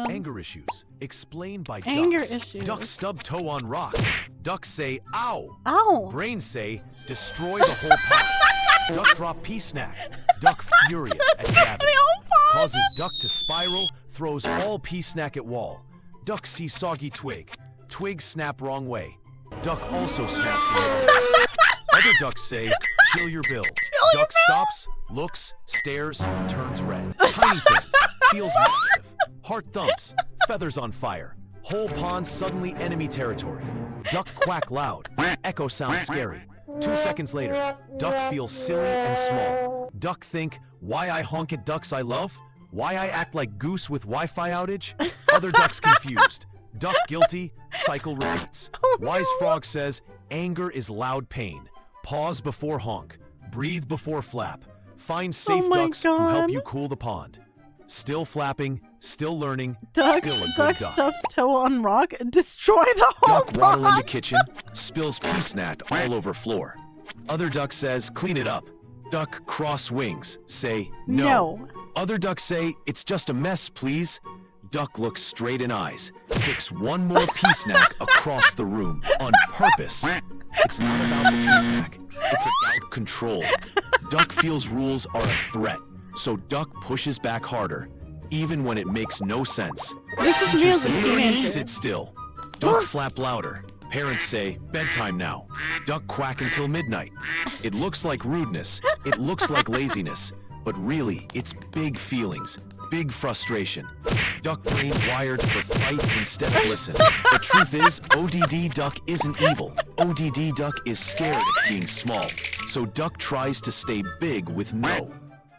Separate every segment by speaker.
Speaker 1: sense.
Speaker 2: Anger issues. Explained by
Speaker 1: Anger
Speaker 2: ducks.
Speaker 1: issues.
Speaker 2: Ducks stub toe on rock. Ducks say, ow.
Speaker 1: Ow.
Speaker 2: Brains say, destroy the whole pot. Duck drop pea snack. Duck furious at Gavin. Causes duck to spiral, throws all pea snack at wall. Duck see soggy twig. Twig snap wrong way. Duck also snaps the wrong way. Other ducks say, chill your bill. Duck stops, looks, stares, turns red. Tiny thing, feels massive. Heart thumps, feathers on fire. Whole pond suddenly enemy territory. Duck quack loud, echo sounds scary. 2 seconds later, duck feels silly and small. Duck think, why I honk at ducks I love? Why I act like goose with Wi-Fi outage? Other ducks confused. Duck guilty, cycle repeats. Wise frog says, anger is loud pain. Pause before honk. Breathe before flap. Find safe ducks who help you cool the pond. Still flapping, still learning,
Speaker 1: Duck,
Speaker 2: still a good
Speaker 1: duck
Speaker 2: duck.
Speaker 1: stuffs toe on rock, destroy the whole
Speaker 2: Duck waddle in the
Speaker 1: pond.
Speaker 2: kitchen, spills pea snack all over floor. Other duck says, clean it up. Duck cross wings, say, no. Other ducks say, it's just a mess, please. Duck looks straight in eyes, kicks one more pea snack across the room on purpose. It's not about the pea snack, it's about control. Duck feels rules are a threat, so duck pushes back harder, even when it makes no sense.
Speaker 1: This is me as a teenager.
Speaker 2: Sit still. Duck flap louder. Parents say, bedtime now. Duck quack until midnight. It looks like rudeness, it looks like laziness, but really, it's big feelings, big frustration. Duck brain wired for fight instead of listen. The truth is, ODD duck isn't evil. ODD duck is scared of being small, so duck tries to stay big with no.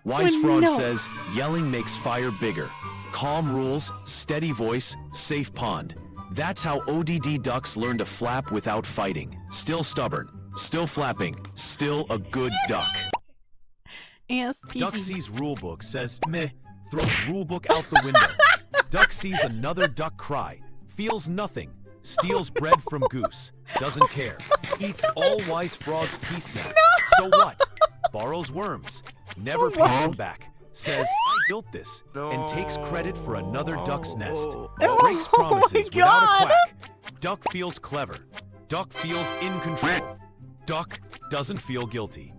Speaker 2: Wise frog says, yelling makes fire bigger. Calm rules, steady voice, safe pond. That's how ODD ducks learn to flap without fighting. Still stubborn, still flapping, still a good duck.
Speaker 1: ASPD.
Speaker 2: Duck sees rulebook, says meh, throws rulebook out the window. Duck sees another duck cry, feels nothing, steals bread from goose, doesn't care, eats all wise frog's pea snack. So what? Borrows worms, never pays them back, says I built this, and takes credit for another duck's nest. Breaks promises without a quack. Duck feels clever. Duck feels in control. Duck doesn't feel guilty.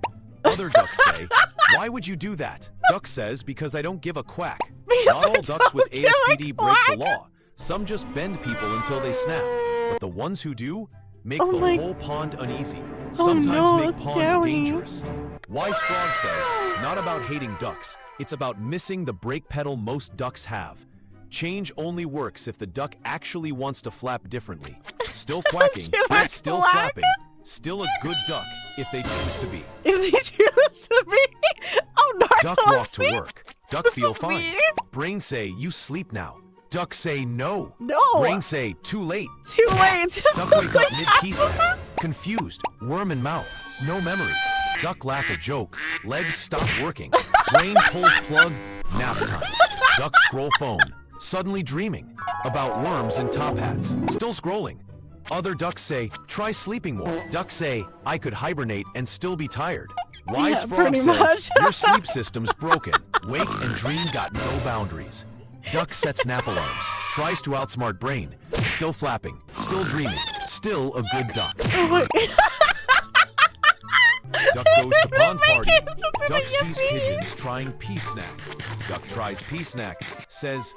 Speaker 2: Other ducks say, why would you do that? Duck says, because I don't give a quack. Not all ducks with ASPD break the law. Some just bend people until they snap. But the ones who do, make the whole pond uneasy. Sometimes make pond dangerous. Wise Frog says, not about hating ducks. It's about missing the brake pedal most ducks have. Change only works if the duck actually wants to flap differently. Still quacking, still flapping, still a good duck if they choose to be.
Speaker 1: If they choose to be. Oh, no,
Speaker 2: Duck walk to work. Duck feel fine.
Speaker 1: weird.
Speaker 2: Brain say, you sleep now. Duck say, no.
Speaker 1: No.
Speaker 2: Brain say, too late.
Speaker 1: Too late.
Speaker 2: Duck wake up mid-piece. Confused, worm in mouth, no memory. Duck laugh a joke, legs stop working. Brain pulls plug, nap time. Duck scroll phone, suddenly dreaming about worms and top hats. Still scrolling. Other ducks say, try sleeping more. Ducks say, I could hibernate and still be tired. Wise Frog
Speaker 1: pretty
Speaker 2: says,
Speaker 1: much.
Speaker 2: your sleep system's broken. Wake and dream got no boundaries. Duck sets nap alarms, tries to outsmart brain. Still flapping, still dreaming, still a good duck.
Speaker 1: Oh my
Speaker 2: Duck goes to pond party. Duck sees pigeons trying pea snack. Duck tries pea snack, says,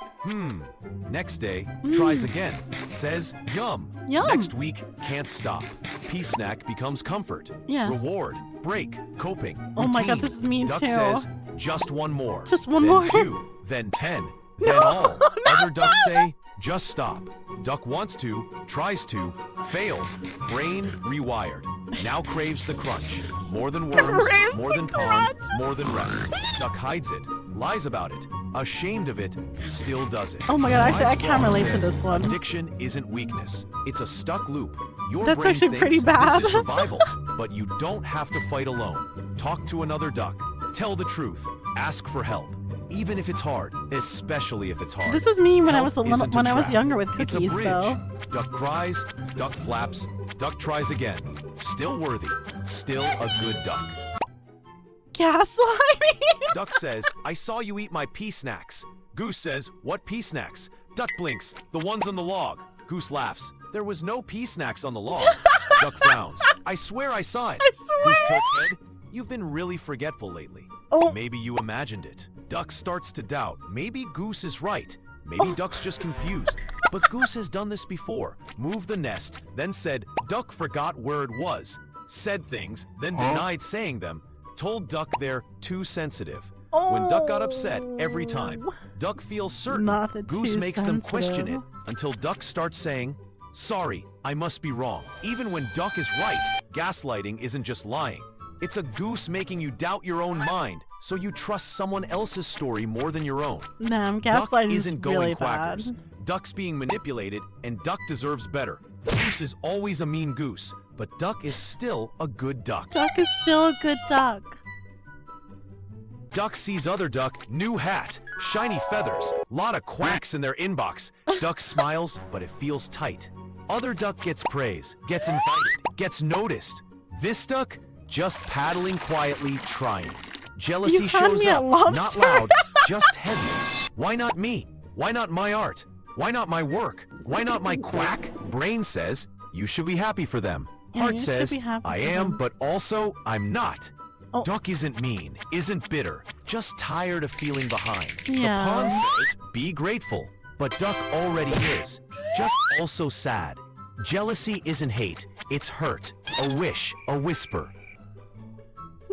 Speaker 2: Next day, tries again, says, yum.
Speaker 1: Yum.
Speaker 2: Next week, can't stop. Pea snack becomes comfort.
Speaker 1: Yes.
Speaker 2: Reward, break, coping,
Speaker 1: Oh my God,
Speaker 2: routine.
Speaker 1: this is me
Speaker 2: Duck
Speaker 1: too.
Speaker 2: says, just one more.
Speaker 1: Just one
Speaker 2: then
Speaker 1: more.
Speaker 2: 2, then 10, then all. Other ducks say, just stop. Duck wants to, tries to, fails, brain rewired. Now craves the crunch. More than worms,
Speaker 1: Craves
Speaker 2: more
Speaker 1: the
Speaker 2: than pond,
Speaker 1: crunch.
Speaker 2: more than rest. Duck hides it, lies about it, ashamed of it, still does it.
Speaker 1: Oh my God, actually, I
Speaker 2: Wise
Speaker 1: can't
Speaker 2: Frog
Speaker 1: relate to
Speaker 2: says,
Speaker 1: this one.
Speaker 2: Addiction isn't weakness. It's a stuck loop. Your
Speaker 1: That's
Speaker 2: brain
Speaker 1: actually
Speaker 2: thinks
Speaker 1: pretty bad.
Speaker 2: this is survival, but you don't have to fight alone. Talk to another duck. Tell the truth. Ask for help. Even if it's hard, especially if it's hard.
Speaker 1: This was me when I
Speaker 2: Help
Speaker 1: was a little,
Speaker 2: isn't a
Speaker 1: when I was
Speaker 2: trap.
Speaker 1: younger with
Speaker 2: It's a
Speaker 1: cookies,
Speaker 2: bridge.
Speaker 1: though.
Speaker 2: Duck cries, duck flaps, duck tries again. Still worthy, still a good duck.
Speaker 1: Gaslighting.
Speaker 2: Duck says, I saw you eat my pea snacks. Goose says, what pea snacks? Duck blinks. The one's on the log. Goose laughs. There was no pea snacks on the log. Duck frowns. I swear I saw it.
Speaker 1: I swear.
Speaker 2: Goose tilts head. You've been really forgetful lately.
Speaker 1: Oh.
Speaker 2: Maybe you imagined it. Duck starts to doubt. Maybe Goose is right. Maybe Duck's just confused. But Goose has done this before. Moved the nest, then said, Duck forgot where it was. Said things, then denied saying them. Told Duck they're too sensitive. When Duck got upset every time, Duck feels certain.
Speaker 1: Not the
Speaker 2: Goose
Speaker 1: too
Speaker 2: makes them question it
Speaker 1: sensitive.
Speaker 2: until Duck starts saying, sorry, I must be wrong. Even when Duck is right, gaslighting isn't just lying. It's a goose making you doubt your own mind, so you trust someone else's story more than your own.
Speaker 1: Damn,
Speaker 2: Duck
Speaker 1: gaslighting
Speaker 2: isn't
Speaker 1: is
Speaker 2: going
Speaker 1: really
Speaker 2: quackers.
Speaker 1: bad.
Speaker 2: Duck's being manipulated, and Duck deserves better. Goose is always a mean goose, but Duck is still a good duck.
Speaker 1: Duck is still a good duck.
Speaker 2: Duck sees other duck, new hat, shiny feathers, lot of quacks in their inbox. Duck smiles, but it feels tight. Other duck gets praise, gets invited, gets noticed. This duck, just paddling quietly, trying. Jealousy
Speaker 1: You had
Speaker 2: shows
Speaker 1: me at
Speaker 2: up,
Speaker 1: lobster.
Speaker 2: not loud, just heavy. Why not me? Why not my art? Why not my work? Why not my quack? Brain says, you should be happy for them.
Speaker 1: Yeah,
Speaker 2: Heart
Speaker 1: you should
Speaker 2: says,
Speaker 1: be happy
Speaker 2: I
Speaker 1: for
Speaker 2: am,
Speaker 1: them.
Speaker 2: but also I'm not.
Speaker 1: Oh.
Speaker 2: Duck isn't mean, isn't bitter, just tired of feeling behind.
Speaker 1: Yeah.
Speaker 2: The pond says, be grateful, but Duck already is, just also sad. Jealousy isn't hate, it's hurt, a wish, a whisper.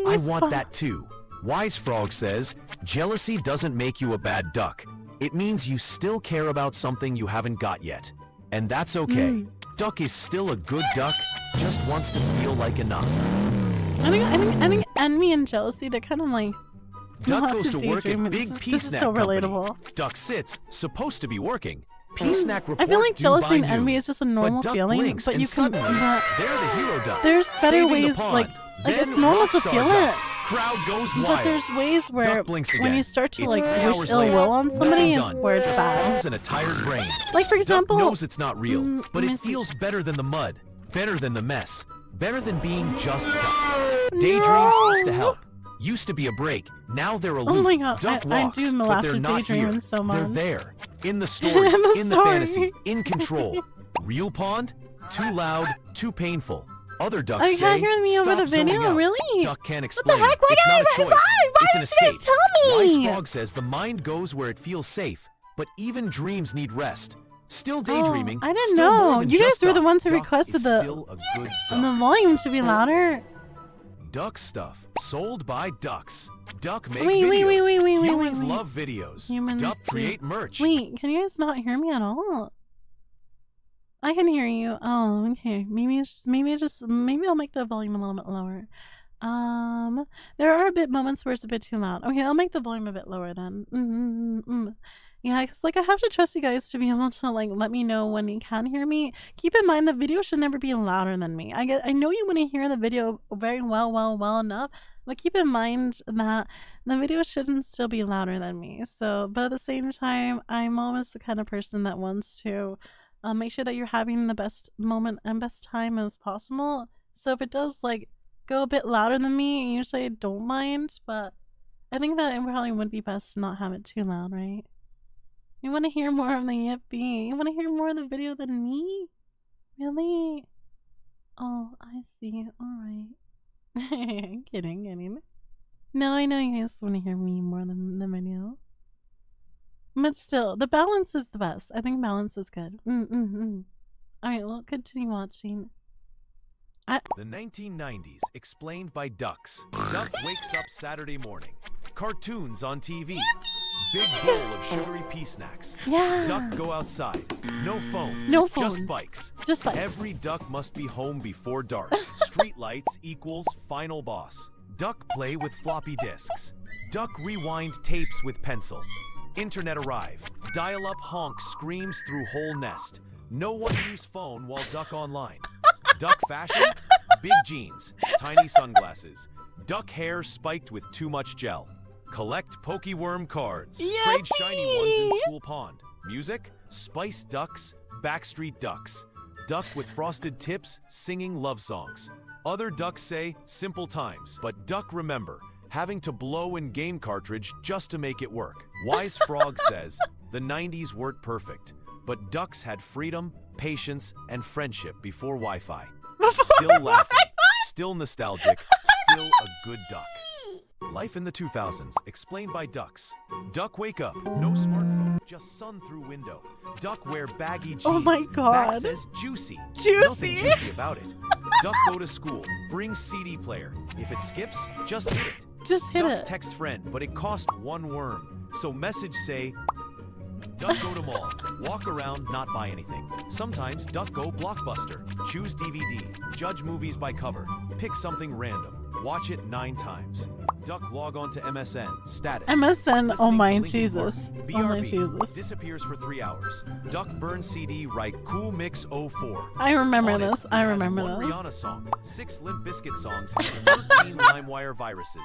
Speaker 2: I
Speaker 1: It's
Speaker 2: want
Speaker 1: fun.
Speaker 2: that too. Wise Frog says, jealousy doesn't make you a bad duck. It means you still care about something you haven't got yet. And that's okay. Duck is still a good duck, just wants to feel like enough.
Speaker 1: I think envy and jealousy, they're kind of like
Speaker 2: Duck
Speaker 1: lots
Speaker 2: goes
Speaker 1: of
Speaker 2: to work
Speaker 1: daydream.
Speaker 2: at Big
Speaker 1: This
Speaker 2: Pea
Speaker 1: is
Speaker 2: Snack
Speaker 1: so
Speaker 2: Company.
Speaker 1: relatable.
Speaker 2: Duck sits, supposed to be working. Pea Snack report
Speaker 1: I feel like
Speaker 2: due
Speaker 1: jealousy
Speaker 2: by
Speaker 1: and envy
Speaker 2: noon.
Speaker 1: is just a normal
Speaker 2: But Duck
Speaker 1: feeling,
Speaker 2: blinks,
Speaker 1: but
Speaker 2: and
Speaker 1: you can.
Speaker 2: suddenly, they're the hero duck.
Speaker 1: There's better
Speaker 2: saving the
Speaker 1: ways,
Speaker 2: pond.
Speaker 1: like
Speaker 2: Then
Speaker 1: it's normal to
Speaker 2: Rockstar
Speaker 1: feel
Speaker 2: Duck.
Speaker 1: it.
Speaker 2: Crowd goes
Speaker 1: But
Speaker 2: wild.
Speaker 1: there's ways where
Speaker 2: Duck blinks
Speaker 1: when
Speaker 2: again.
Speaker 1: you start to
Speaker 2: It's
Speaker 1: like
Speaker 2: 3
Speaker 1: wish
Speaker 2: hours
Speaker 1: ill
Speaker 2: later.
Speaker 1: will on somebody
Speaker 2: Nothing
Speaker 1: is
Speaker 2: done.
Speaker 1: where it's
Speaker 2: Just
Speaker 1: bad.
Speaker 2: thumbs and a tired brain.
Speaker 1: Like for example,
Speaker 2: Duck knows it's not real, but
Speaker 1: let me
Speaker 2: it
Speaker 1: see.
Speaker 2: feels better than the mud, better than the mess, better than being just Duck. Daydreams have to help. Used to be a break, now they're a loop.
Speaker 1: Oh my God,
Speaker 2: Duck
Speaker 1: I
Speaker 2: walks,
Speaker 1: do
Speaker 2: but
Speaker 1: laugh
Speaker 2: they're
Speaker 1: at
Speaker 2: not here.
Speaker 1: daydreaming so much.
Speaker 2: They're there, in the story, in the
Speaker 1: story.
Speaker 2: fantasy, in control. Real pond? Too loud, too painful. Other ducks
Speaker 1: Oh, you
Speaker 2: say,
Speaker 1: can't hear me over
Speaker 2: "Stop
Speaker 1: the video?
Speaker 2: zoning out."
Speaker 1: Really?
Speaker 2: Duck can't
Speaker 1: What
Speaker 2: explain.
Speaker 1: the heck? Why
Speaker 2: It's not a
Speaker 1: why-
Speaker 2: choice.
Speaker 1: Why
Speaker 2: It's an
Speaker 1: did you guys
Speaker 2: escape.
Speaker 1: tell
Speaker 2: Wise
Speaker 1: me?
Speaker 2: Frog says the mind goes where it feels safe, but even dreams need rest. Still daydreaming.
Speaker 1: I didn't
Speaker 2: still more
Speaker 1: know.
Speaker 2: than
Speaker 1: You guys
Speaker 2: just
Speaker 1: were the
Speaker 2: Duck.
Speaker 1: ones who
Speaker 2: Duck
Speaker 1: requested
Speaker 2: is
Speaker 1: the-
Speaker 2: still a good
Speaker 1: And
Speaker 2: duck.
Speaker 1: the volume to be louder.
Speaker 2: Duck stuff sold by ducks. Duck make
Speaker 1: Wait,
Speaker 2: videos.
Speaker 1: wait,
Speaker 2: Humans
Speaker 1: wait.
Speaker 2: love videos.
Speaker 1: Humans
Speaker 2: Duck
Speaker 1: do.
Speaker 2: create merch.
Speaker 1: Wait, can you guys not hear me at all? I can hear you. Oh, okay. Maybe I'll make the volume a little bit lower. There are a bit moments where it's a bit too loud. Okay, I'll make the volume a bit lower then. Yeah, because like I have to trust you guys to be able to like let me know when you can hear me. Keep in mind the video should never be louder than me. I know you want to hear the video very well enough, but keep in mind that the video shouldn't still be louder than me. So, but at the same time, I'm always the kind of person that wants to make sure that you're having the best moment and best time as possible. So if it does like go a bit louder than me, usually I don't mind, but I think that it probably would be best to not have it too loud, right? You want to hear more of the yippee? You want to hear more of the video than me? Really? Oh, I see. Alright. Kidding. No, I know you guys want to hear me more than the video. But still, the balance is the best. I think balance is good. Alright, well, continue watching.
Speaker 2: The 1990s explained by ducks. Duck wakes up Saturday morning. Cartoons on TV. Big bowl of sugary pea snacks.
Speaker 1: Yeah.
Speaker 2: Duck go outside. No phones.
Speaker 1: No phones.
Speaker 2: Just bikes.
Speaker 1: Just bikes.
Speaker 2: Every duck must be home before dark. Street lights equals final boss. Duck play with floppy disks. Duck rewind tapes with pencil. Internet arrive. Dial-up honk screams through whole nest. No one use phone while duck online. Duck fashion? Big jeans. Tiny sunglasses. Duck hair spiked with too much gel. Collect Pokeworm cards. Trade shiny ones in school pond. Music? Spice Ducks, Backstreet Ducks. Duck with frosted tips, singing love songs. Other ducks say simple times, but Duck remember, having to blow in game cartridge just to make it work. Wise Frog says, the 90s weren't perfect, But ducks had freedom, patience, and friendship before Wi-Fi. Still laughing, still nostalgic, still a good duck. Life in the 2000s, explained by ducks. Duck wake up, no smartphone, just sun through window. Duck wear baggy jeans.
Speaker 1: Oh my God.
Speaker 2: Back says juicy.
Speaker 1: Juicy.
Speaker 2: Nothing juicy about it. Duck go to school, bring CD player. If it skips, just hit it.
Speaker 1: Just hit
Speaker 2: Duck
Speaker 1: it.
Speaker 2: text friend, but it cost 1 worm. So message say, Duck go to mall, walk around, not buy anything. Sometimes Duck go blockbuster, choose DVD, judge movies by cover, pick something random, watch it 9 times. Duck log on to MSN, status.
Speaker 1: MSN, oh
Speaker 2: listening
Speaker 1: my
Speaker 2: to Linkin
Speaker 1: Jesus.
Speaker 2: Park,
Speaker 1: Oh my
Speaker 2: BRB,
Speaker 1: Jesus.
Speaker 2: disappears for 3 hours. Duck burn CD, write Cool Mix 04.
Speaker 1: I remember
Speaker 2: On it,
Speaker 1: this.
Speaker 2: it
Speaker 1: I
Speaker 2: has
Speaker 1: remember
Speaker 2: 1
Speaker 1: this.
Speaker 2: Rihanna song, 6 Limp Bizkit songs, and 13 LimeWire viruses.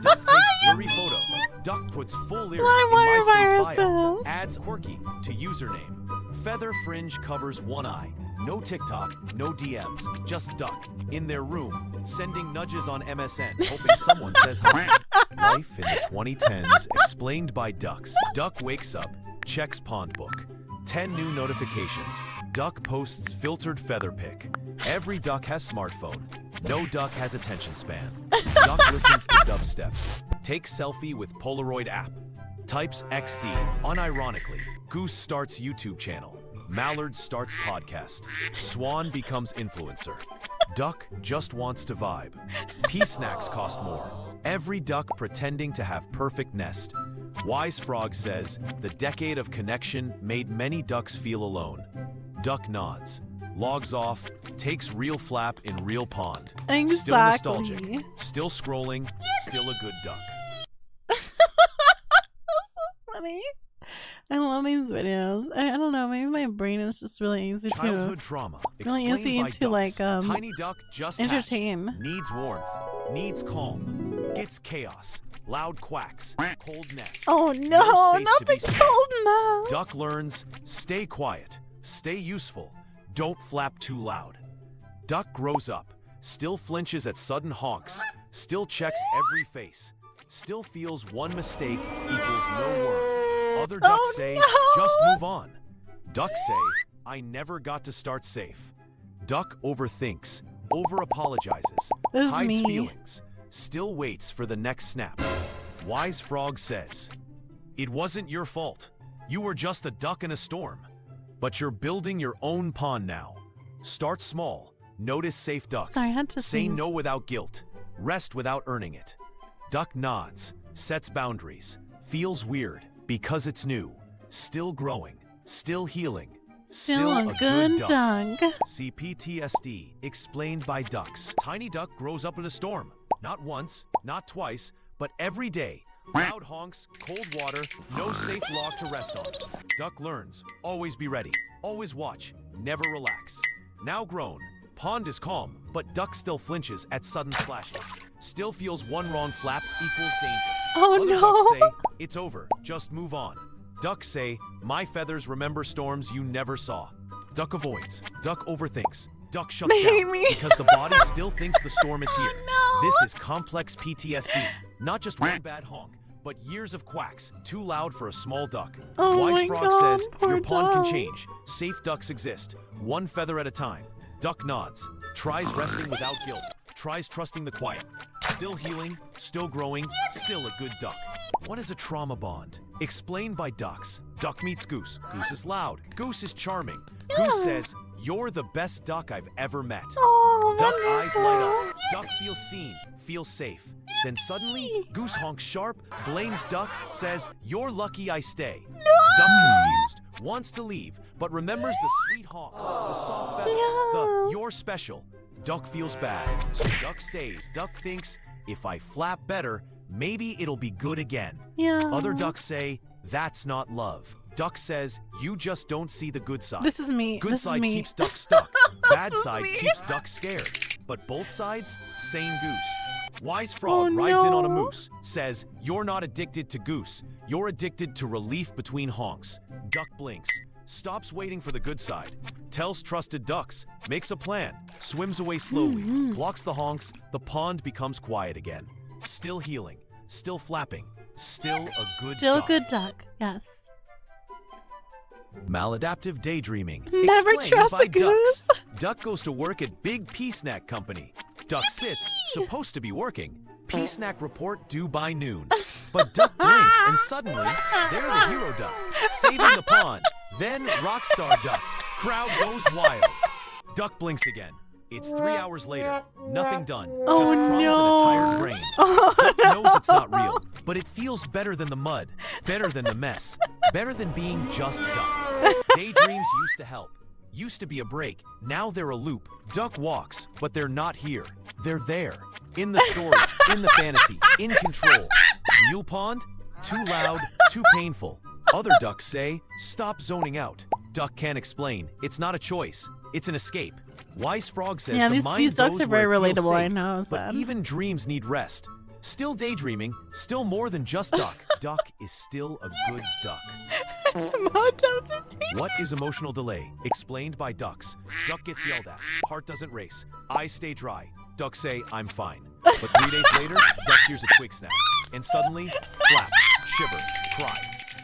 Speaker 2: Duck takes blurry photo. Duck puts full lyrics
Speaker 1: LimeWire
Speaker 2: in MySpace bio.
Speaker 1: viruses.
Speaker 2: Adds quirky to username. Feather fringe covers 1 eye. No TikTok, no DMs, just Duck in their room, sending nudges on MSN, hoping someone says hi. Life in the 2010s, explained by ducks. Duck wakes up, checks pond book. 10 new notifications. Duck posts filtered feather pic. Every duck has smartphone. No duck has attention span. Duck listens to dubstep. Takes selfie with Polaroid app. Types XD. Unironically, Goose starts YouTube channel. Mallard starts podcast. Swan becomes influencer. Duck just wants to vibe. Pea snacks cost more. Every duck pretending to have perfect nest. Wise Frog says, the decade of connection made many ducks feel alone. Duck nods, logs off, takes real flap in real pond.
Speaker 1: Exactly.
Speaker 2: Still nostalgic, still scrolling, still a good duck.
Speaker 1: That's so funny. I love these videos. I don't know. Maybe my brain is just really easy
Speaker 2: Childhood
Speaker 1: to
Speaker 2: drama,
Speaker 1: really
Speaker 2: explained
Speaker 1: easy
Speaker 2: by
Speaker 1: to
Speaker 2: ducks.
Speaker 1: like
Speaker 2: Tiny duck just
Speaker 1: entertain.
Speaker 2: hatched, needs warmth, needs calm, gets chaos, loud quacks, cold nest.
Speaker 1: Oh
Speaker 2: No
Speaker 1: no,
Speaker 2: space
Speaker 1: not
Speaker 2: to
Speaker 1: the
Speaker 2: be small.
Speaker 1: cold nest.
Speaker 2: Duck learns, stay quiet, stay useful, don't flap too loud. Duck grows up, still flinches at sudden honks, still checks every face, still feels one mistake equals no worm. Other ducks say, just move on. Ducks say, I never got to start safe. Duck overthinks, over-apologizes,
Speaker 1: This is
Speaker 2: hides
Speaker 1: me.
Speaker 2: feelings, still waits for the next snap. Wise Frog says, it wasn't your fault. You were just a duck in a storm. But you're building your own pond now. Start small. Notice safe ducks.
Speaker 1: Sorry, I had to
Speaker 2: Say
Speaker 1: sneeze.
Speaker 2: no without guilt. Rest without earning it. Duck nods, sets boundaries, feels weird because it's new, still growing, still healing,
Speaker 1: Still a good duck.
Speaker 2: See PTSD, explained by ducks. Tiny duck grows up in a storm. Not once, not twice, but every day. Loud honks, cold water, no safe log to rest on. Duck learns, always be ready, always watch, never relax. Now grown, pond is calm, but duck still flinches at sudden splashes. Still feels one wrong flap equals danger.
Speaker 1: Oh
Speaker 2: Other
Speaker 1: no.
Speaker 2: ducks say, it's over, just move on. Ducks say, my feathers remember storms you never saw. Duck avoids, duck overthinks, duck shuts down
Speaker 1: Maybe.
Speaker 2: because the body still thinks the storm is here.
Speaker 1: Oh, no.
Speaker 2: This is complex PTSD, not just one bad honk, but years of quacks, too loud for a small duck.
Speaker 1: Oh
Speaker 2: Wise
Speaker 1: my
Speaker 2: Frog
Speaker 1: God,
Speaker 2: says,
Speaker 1: poor
Speaker 2: your pond
Speaker 1: duck.
Speaker 2: can change. Safe ducks exist, one feather at a time. Duck nods, tries resting without guilt, tries trusting the quiet. Still healing, still growing, still a good duck. What is a trauma bond? Explained by ducks. Duck meets goose. Goose is loud. Goose is charming. Goose says, you're the best duck I've ever met.
Speaker 1: Oh,
Speaker 2: Duck eyes light
Speaker 1: wonderful.
Speaker 2: up. Duck feels seen, feels safe. Then suddenly, Goose honks sharp, blames Duck, says, you're lucky I stay. Duck confused, wants to leave, but remembers the sweet honks, the soft feathers, the you're special. Duck feels bad, so Duck stays. Duck thinks, if I flap better, maybe it'll be good again.
Speaker 1: Yeah.
Speaker 2: Other ducks say, that's not love. Duck says, you just don't see the good side.
Speaker 1: This is me.
Speaker 2: Good
Speaker 1: This is
Speaker 2: side
Speaker 1: me.
Speaker 2: keeps Duck stuck. Bad
Speaker 1: This is
Speaker 2: side
Speaker 1: me.
Speaker 2: keeps Duck scared. But both sides, same Goose. Wise Frog
Speaker 1: Oh,
Speaker 2: rides in on a
Speaker 1: no.
Speaker 2: moose, says, you're not addicted to Goose. You're addicted to relief between honks. Duck blinks, stops waiting for the good side, tells trusted ducks, makes a plan, swims away slowly, blocks the honks, the pond becomes quiet again. Still healing, still flapping, still a good
Speaker 1: Still
Speaker 2: duck.
Speaker 1: a good duck. Yes.
Speaker 2: Maladaptive daydreaming.
Speaker 1: Never
Speaker 2: Explained
Speaker 1: trust
Speaker 2: by
Speaker 1: a goose.
Speaker 2: ducks. Duck goes to work at Big Pea Snack Company. Duck sits, supposed to be working. Pea Snack report due by noon. But Duck blinks and suddenly, they're the hero duck, saving the pond. Then Rockstar Duck. Crowd goes wild. Duck blinks again. It's 3 hours later. Nothing done. Just crumbs and a tired brain. Duck knows it's not real, but it feels better than the mud, better than the mess, better than being just Duck. Daydreams used to help. Used to be a break. Now they're a loop. Duck walks, but they're not here. They're there. In the story, in the fantasy, in control. Real pond? Too loud, too painful. Other ducks say, stop zoning out. Duck can't explain. It's not a choice. It's an escape. Wise Frog says the mind
Speaker 1: these ducks
Speaker 2: goes
Speaker 1: are very
Speaker 2: where it feels
Speaker 1: relatable. I
Speaker 2: safe,
Speaker 1: know.
Speaker 2: but even dreams need rest. Still daydreaming, still more than just Duck. Duck is still a good duck. What is emotional delay? Explained by ducks. Duck gets yelled at. Heart doesn't race. Eyes stay dry. Ducks say, I'm fine. But 3 days later, Duck hears a twig snap. And suddenly, flap, shiver, cry.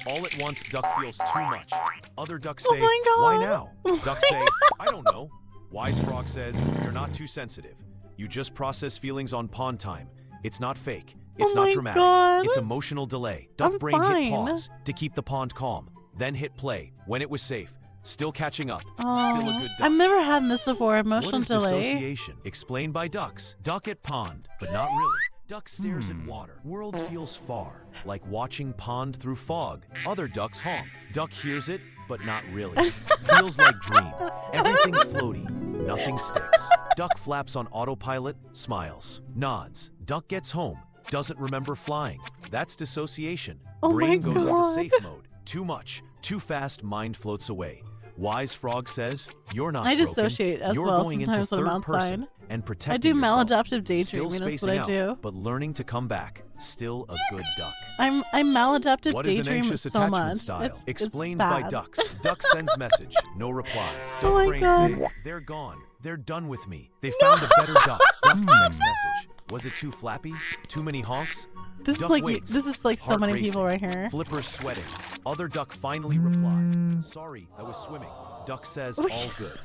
Speaker 2: All at once, Duck feels too much. Other ducks say, why now? Ducks say, I don't know. Wise Frog says, you're not too sensitive. You just process feelings on pond time. It's not fake. It's not dramatic.
Speaker 1: God.
Speaker 2: It's emotional delay. Duck brain
Speaker 1: fine.
Speaker 2: hit pause to keep the pond calm. Then hit play when it was safe. Still catching up. Still a good duck.
Speaker 1: I've never had this before. Emotional
Speaker 2: What is
Speaker 1: delay.
Speaker 2: dissociation? Explained by ducks. Duck at pond, but not really. Duck stares at water. World feels far, like watching pond through fog. Other ducks honk. Duck hears it, but not really. Feels like dream. Everything floaty. Nothing sticks. Duck flaps on autopilot, smiles, nods. Duck gets home, doesn't remember flying. That's dissociation. Brain goes into safe mode. Too much, too fast, mind floats away. Wise Frog says, you're not
Speaker 1: I
Speaker 2: broken.
Speaker 1: dissociate as
Speaker 2: You're
Speaker 1: well
Speaker 2: going into
Speaker 1: sometimes when I'm
Speaker 2: third person
Speaker 1: outside.
Speaker 2: and protecting
Speaker 1: I do
Speaker 2: yourself.
Speaker 1: maladaptive
Speaker 2: Still
Speaker 1: daydreaming. That's
Speaker 2: spacing
Speaker 1: what I
Speaker 2: out,
Speaker 1: do.
Speaker 2: but learning to come back. Still a good duck.
Speaker 1: I'm maladaptive
Speaker 2: What is an
Speaker 1: daydreaming
Speaker 2: anxious
Speaker 1: so
Speaker 2: attachment
Speaker 1: much.
Speaker 2: style?
Speaker 1: It's
Speaker 2: Explained
Speaker 1: bad.
Speaker 2: by ducks. Duck sends message. No reply. Duck
Speaker 1: Oh my
Speaker 2: brain
Speaker 1: God.
Speaker 2: say, they're gone. They're done with me. They found a better duck. Duck checks message. Was it too flappy? Too many honks?
Speaker 1: This
Speaker 2: Duck
Speaker 1: is like
Speaker 2: waits.
Speaker 1: this is like so
Speaker 2: Heart
Speaker 1: many
Speaker 2: racing.
Speaker 1: people right here.
Speaker 2: Flipper sweating. Other duck finally replied. Sorry, I was swimming. Duck says all good,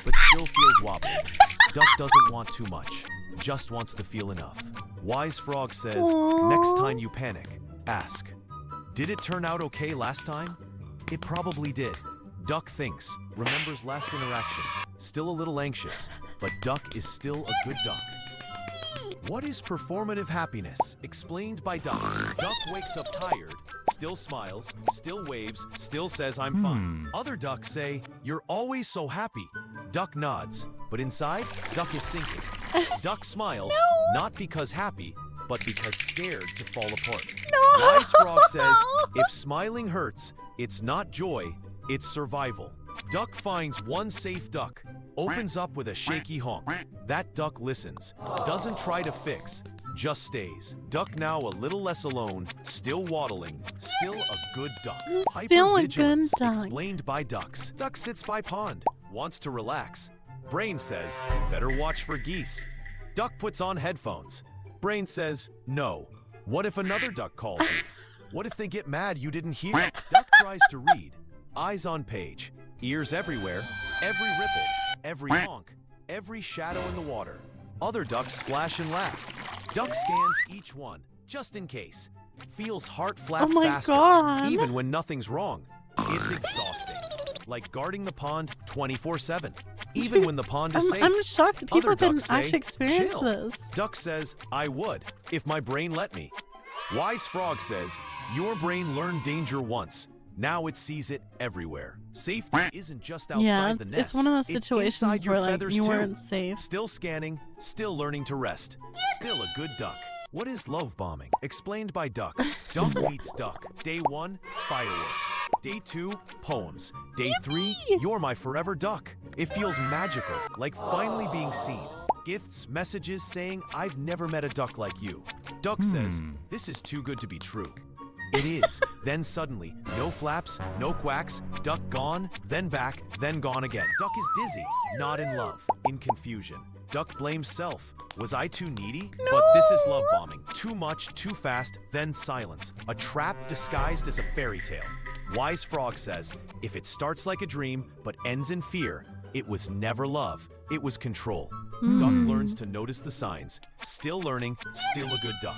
Speaker 2: but still feels wobbly. Duck doesn't want too much, just wants to feel enough. Wise Frog says, next time you panic, ask, did it turn out okay last time? It probably did. Duck thinks, remembers last interaction, still a little anxious, but Duck is still a good duck. What is performative happiness? Explained by ducks. Duck wakes up tired, still smiles, still waves, still says I'm fine. Other ducks say, you're always so happy. Duck nods, but inside, Duck is sinking. Duck smiles, not because happy, but because scared to fall apart. Wise Frog says, if smiling hurts, it's not joy, it's survival. Duck finds one safe duck, opens up with a shaky honk. That duck listens, doesn't try to fix, just stays. Duck now a little less alone, still waddling, still a good duck.
Speaker 1: Still a good
Speaker 2: Hypervigilance,
Speaker 1: duck.
Speaker 2: explained by ducks. Duck sits by pond, wants to relax. Brain says, better watch for geese. Duck puts on headphones. Brain says, no. What if another duck calls you? What if they get mad you didn't hear? Duck tries to read. Eyes on page. Ears everywhere. Every ripple. Every honk. Every shadow in the water. Other ducks splash and laugh. Duck scans each one, just in case. Feels heart flap faster,
Speaker 1: God.
Speaker 2: even when nothing's wrong. It's exhausting. Like guarding the pond 24/7, even when the pond is safe.
Speaker 1: I'm shocked that people
Speaker 2: Other
Speaker 1: can
Speaker 2: ducks say,
Speaker 1: actually experience
Speaker 2: chill.
Speaker 1: this.
Speaker 2: Duck says, I would, if my brain let me. Wise Frog says, your brain learned danger once. Now it sees it everywhere. Safety isn't just outside
Speaker 1: Yeah,
Speaker 2: the nest.
Speaker 1: it's one of those
Speaker 2: It's
Speaker 1: situations
Speaker 2: inside your
Speaker 1: where like
Speaker 2: feathers
Speaker 1: you
Speaker 2: too.
Speaker 1: weren't safe.
Speaker 2: Still scanning, still learning to rest. Still a good duck. What is love bombing? Explained by ducks. Duck meets duck. Day 1, fireworks. Day 2, poems. Day 3, you're my forever duck. It feels magical, like finally being seen. Gifts, messages saying, I've never met a duck like you. Duck says, this is too good to be true. It is. Then suddenly, no flaps, no quacks, duck gone, then back, then gone again. Duck is dizzy, not in love, in confusion. Duck blames self. Was I too needy? No. But this is love bombing. Too much, too fast, then silence. A trap disguised as a fairy tale. Wise Frog says, if it starts like a dream but ends in fear, it was never love, it was control. Duck learns to notice the signs. Still learning, still a good duck.